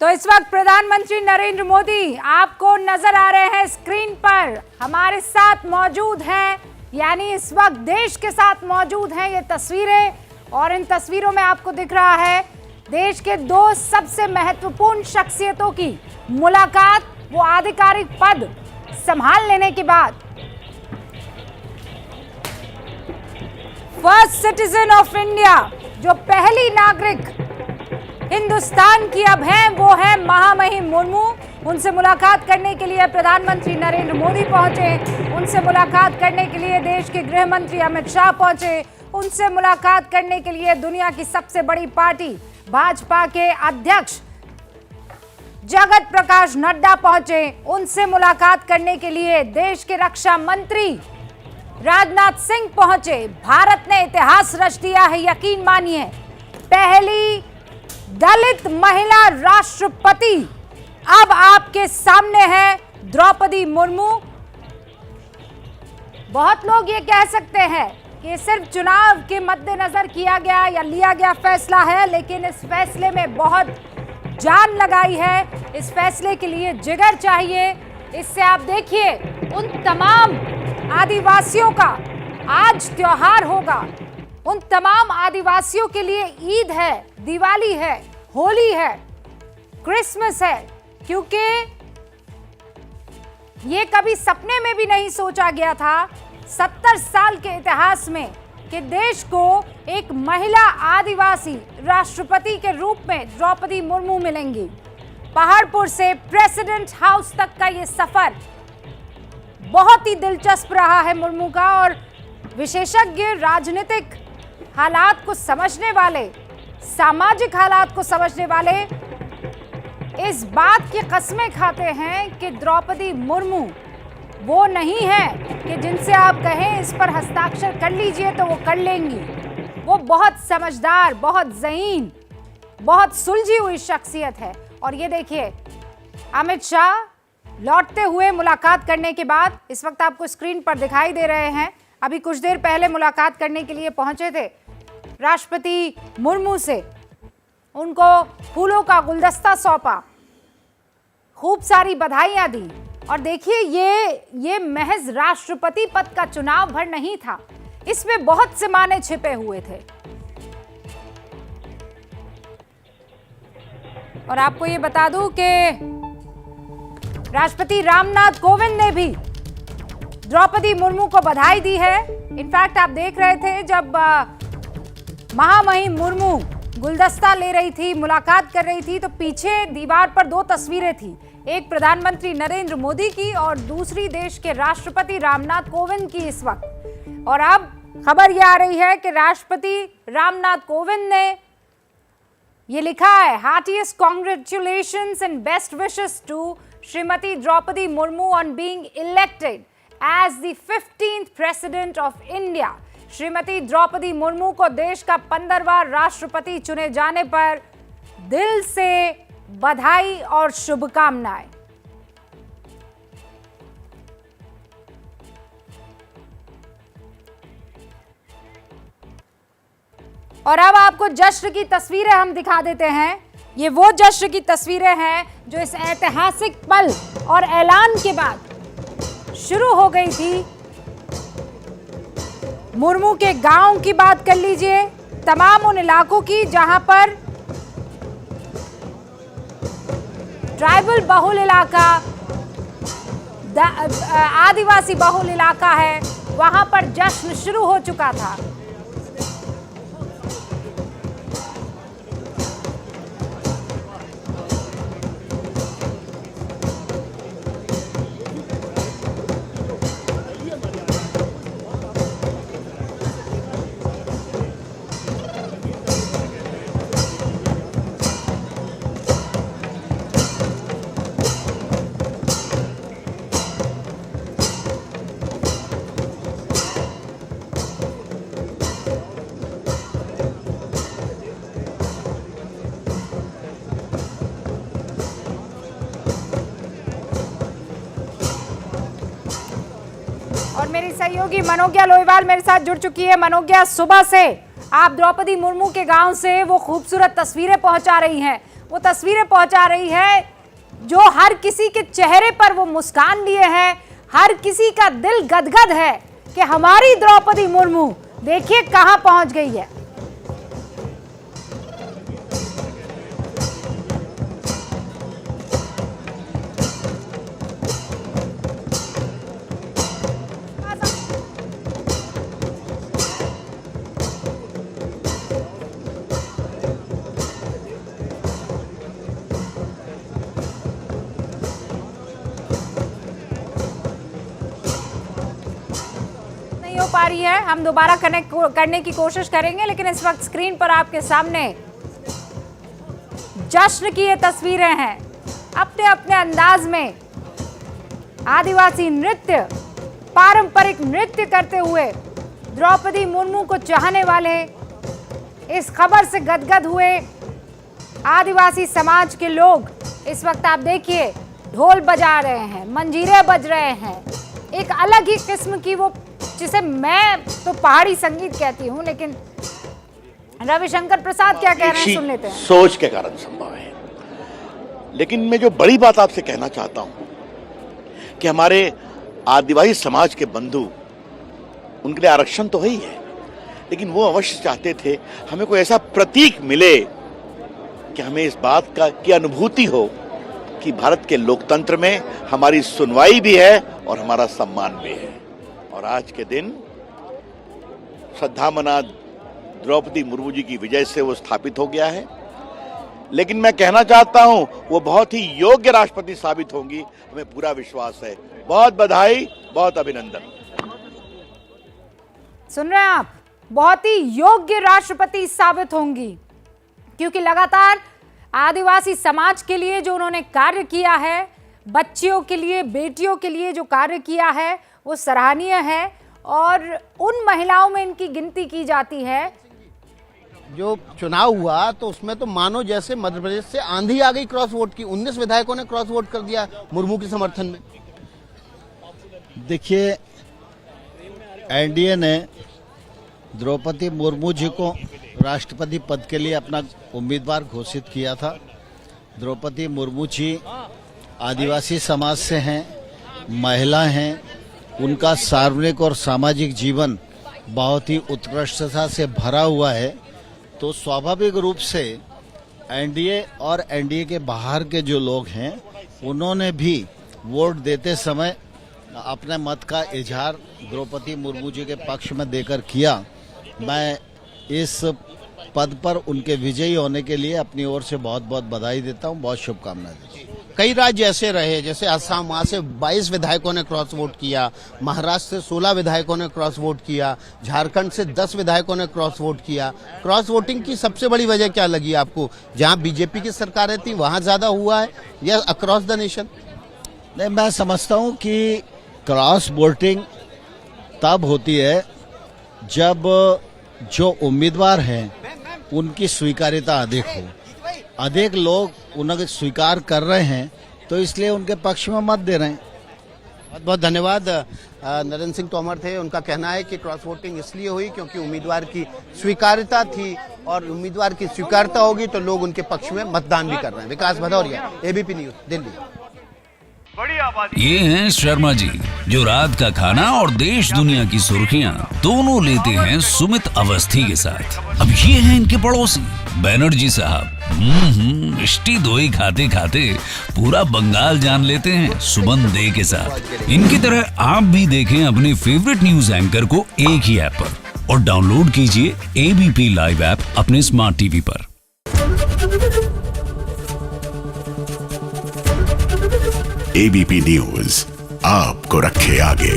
तो इस वक्त प्रधानमंत्री नरेंद्र मोदी आपको नजर आ रहे हैं स्क्रीन पर, हमारे साथ मौजूद हैं, यानी इस वक्त देश के साथ मौजूद हैं ये तस्वीरें। और इन तस्वीरों में आपको दिख रहा है देश के दो सबसे महत्वपूर्ण शख्सियतों की मुलाकात, वो आधिकारिक पद संभाल लेने के बाद। फर्स्ट सिटीजन ऑफ इंडिया, जो पहली नागरिक हिंदुस्तान की अब हैं, वो है महामहिम मुर्मू। उनसे मुलाकात करने के लिए प्रधानमंत्री नरेंद्र मोदी पहुंचे, उनसे मुलाकात करने के लिए देश के गृह मंत्री अमित शाह पहुंचे, उनसे मुलाकात करने के लिए दुनिया की सबसे बड़ी पार्टी भाजपा के अध्यक्ष जगत प्रकाश नड्डा पहुंचे, उनसे मुलाकात करने के लिए देश के रक्षा मंत्री राजनाथ सिंह पहुंचे। भारत ने इतिहास रच दिया है, यकीन मानिए, पहली दलित महिला राष्ट्रपति अब आपके सामने है द्रौपदी मुर्मू। बहुत लोग ये कह सकते हैं कि सिर्फ चुनाव के मद्देनजर किया गया या लिया गया फैसला है, लेकिन इस फैसले में बहुत जान लगाई है, इस फैसले के लिए जिगर चाहिए। इससे आप देखिए उन तमाम आदिवासियों का आज त्योहार होगा, उन तमाम आदिवासियों के लिए ईद है, दिवाली है, होली है, क्रिसमस है, क्योंकि ये कभी सपने में भी नहीं सोचा गया था 70 साल के इतिहास में कि देश को एक महिला आदिवासी राष्ट्रपति के रूप में द्रौपदी मुर्मू मिलेंगी। पहाड़पुर से प्रेसिडेंट हाउस तक का ये सफर बहुत ही दिलचस्प रहा है मुर्मू का, और विशेषज्ञ राजनीतिक हालात को समझने वाले, सामाजिक हालात को समझने वाले इस बात की कस्में खाते हैं कि द्रौपदी मुर्मू वो नहीं है कि जिनसे आप कहें इस पर हस्ताक्षर कर लीजिए तो वो कर लेंगी। वो बहुत समझदार, बहुत ज़हीन, बहुत सुलझी हुई शख्सियत है। और ये देखिए अमित शाह लौटते हुए मुलाकात करने के बाद, इस वक्त आपको स्क्रीन पर दिखाई दे रहे हैं, अभी कुछ देर पहले मुलाकात करने के लिए पहुंचे थे राष्ट्रपति मुर्मू से, उनको फूलों का गुलदस्ता सौंपा, खूब सारी बधाइयां दी। और देखिए ये महज राष्ट्रपति पद का चुनाव भर नहीं था, इसमें बहुत से मायने छिपे हुए थे। और आपको ये बता दूं कि राष्ट्रपति रामनाथ कोविंद ने भी द्रौपदी मुर्मू को बधाई दी है। इनफैक्ट आप देख रहे थे जब महामहिम मुर्मू गुलदस्ता ले रही थी, मुलाकात कर रही थी, तो पीछे दीवार पर दो तस्वीरें थी, एक प्रधानमंत्री नरेंद्र मोदी की और दूसरी देश के राष्ट्रपति रामनाथ कोविंद की इस वक्त। और अब खबर यह आ रही है कि राष्ट्रपति रामनाथ कोविंद ने ये लिखा है, heartiest congratulations and best wishes to Shrimati Droupadi Murmu on being elected as the 15th president of India. Shrimati Droupadi Murmu को देश का 15वां राष्ट्रपति चुने जाने पर दिल से बधाई और शुभकामनाएं। और अब आपको जश्न की तस्वीरें हम दिखा देते हैं। ये वो जश्न की तस्वीरें हैं जो इस ऐतिहासिक पल और ऐलान के बाद शुरू हो गई थी। मुर्मू के गांव की बात कर लीजिए, तमाम उन इलाकों की जहां पर ट्राइबल बहुल इलाका, आदिवासी बहुल इलाका है, वहां पर जश्न शुरू हो चुका था। और मेरी सहयोगी मनोज्ञा लोईवाल मेरे साथ जुड़ चुकी है। मनोज्ञा, सुबह से आप द्रौपदी मुर्मू के गांव से वो खूबसूरत तस्वीरें पहुंचा रही हैं, वो तस्वीरें पहुंचा रही है जो हर किसी के चेहरे पर वो मुस्कान लिए है, हर किसी का दिल गदगद है कि हमारी द्रौपदी मुर्मू देखिए कहां पहुंच गई है। हो पा रही है, हम दोबारा कनेक्ट करने की कोशिश करेंगे, लेकिन इस वक्त स्क्रीन पर आपके सामने जश्न की ये तस्वीरें हैं। अपने अपने अंदाज में आदिवासी नृत्य, पारंपरिक नृत्य करते हुए द्रौपदी मुर्मू को चाहने वाले इस खबर से गदगद हुए आदिवासी समाज के लोग इस वक्त आप देखिए ढोल बजा रहे हैं, मंजीरे बज रहे हैं। एक अलग ही किस्म की वो, जिसे मैं तो पहाड़ी संगीत कहती हूँ, लेकिन रविशंकर प्रसाद क्या कह रहे हैं सुन लेते हैं। सोच के कारण संभव है, लेकिन मैं जो बड़ी बात आपसे कहना चाहता हूँ कि हमारे आदिवासी समाज के बंधु, उनके लिए आरक्षण तो है ही है, लेकिन वो अवश्य चाहते थे हमें कोई ऐसा प्रतीक मिले कि हमें इस बात की अनुभूति हो कि भारत के लोकतंत्र में हमारी सुनवाई भी है और हमारा सम्मान भी है। और आज के दिन श्रद्धामना द्रौपदी मुर्मू जी की विजय से वो स्थापित हो गया है, लेकिन मैं कहना चाहता हूं वो बहुत ही योग्य राष्ट्रपति साबित होंगी, हमें पूरा विश्वास है। बहुत बधाई, बहुत अभिनंदन। सुन रहे हैं आप, बहुत ही योग्य राष्ट्रपति साबित होंगी, क्योंकि लगातार आदिवासी समाज के लिए जो उन्होंने कार्य किया है, बच्चियों के लिए, बेटियों के लिए जो कार्य किया है वो सराहनीय है, और उन महिलाओं में इनकी गिनती की जाती है। जो चुनाव हुआ तो उसमें तो मानो जैसे मध्य प्रदेश से आंधी आ गई क्रॉस वोट की। 19 विधायकों ने क्रॉस वोट कर दिया मुर्मू के समर्थन में। देखिए, एनडीए ने द्रौपदी मुर्मू जी को राष्ट्रपति पद के लिए अपना उम्मीदवार घोषित किया था। द्रौपदी मुर्मू जी आदिवासी समाज से हैं, महिला हैं, उनका सार्वजनिक और सामाजिक जीवन बहुत ही उत्कृष्टता से भरा हुआ है, तो स्वाभाविक रूप से एनडीए और एनडीए के बाहर के जो लोग हैं उन्होंने भी वोट देते समय अपने मत का इजहार द्रौपदी मुर्मू जी के पक्ष में देकर किया। मैं इस पद पर उनके विजयी होने के लिए अपनी ओर से बहुत बहुत बधाई देता हूं, बहुत शुभकामनाएं देता हूं। कई राज्य ऐसे रहे, जैसे असम, वहां से 22 विधायकों ने क्रॉस वोट किया, महाराष्ट्र से 16 विधायकों ने क्रॉस वोट किया, झारखंड से 10 विधायकों ने क्रॉस वोट किया। क्रॉस वोटिंग की सबसे बड़ी वजह क्या लगी आपको? जहां बीजेपी की सरकारें थी वहां ज्यादा हुआ है या अक्रॉस द नेशन? नहीं, मैं समझता हूं कि क्रॉस वोटिंग तब होती है जब जो उम्मीदवार हैं उनकी स्वीकार्यता अधिक हो, अधिक लोग उन्हें स्वीकार कर रहे हैं, तो इसलिए उनके पक्ष में मत दे रहे हैं। बहुत बहुत धन्यवाद। नरेंद्र सिंह तोमर थे, उनका कहना है कि क्रॉस वोटिंग इसलिए हुई क्योंकि उम्मीदवार की स्वीकार्यता थी, और उम्मीदवार की स्वीकार्यता होगी तो लोग उनके पक्ष में मतदान भी कर रहे हैं। विकास भदौरिया, एबीपी न्यूज, दिल्ली। ये हैं शर्मा जी, जो रात का खाना और देश दुनिया की सुर्खियां दोनों लेते हैं सुमित अवस्थी के साथ। अब ये हैं इनके पड़ोसी बैनर्जी साहब। मिष्टी दोई खाते खाते पूरा बंगाल जान लेते हैं सुमन दे के साथ। इनकी तरह आप भी देखें अपने फेवरेट न्यूज एंकर को एक ही ऐप पर, और डाउनलोड कीजिए एबीपी लाइव ऐप अपने स्मार्ट टीवी पर। एबीपी न्यूज आपको रखे आगे।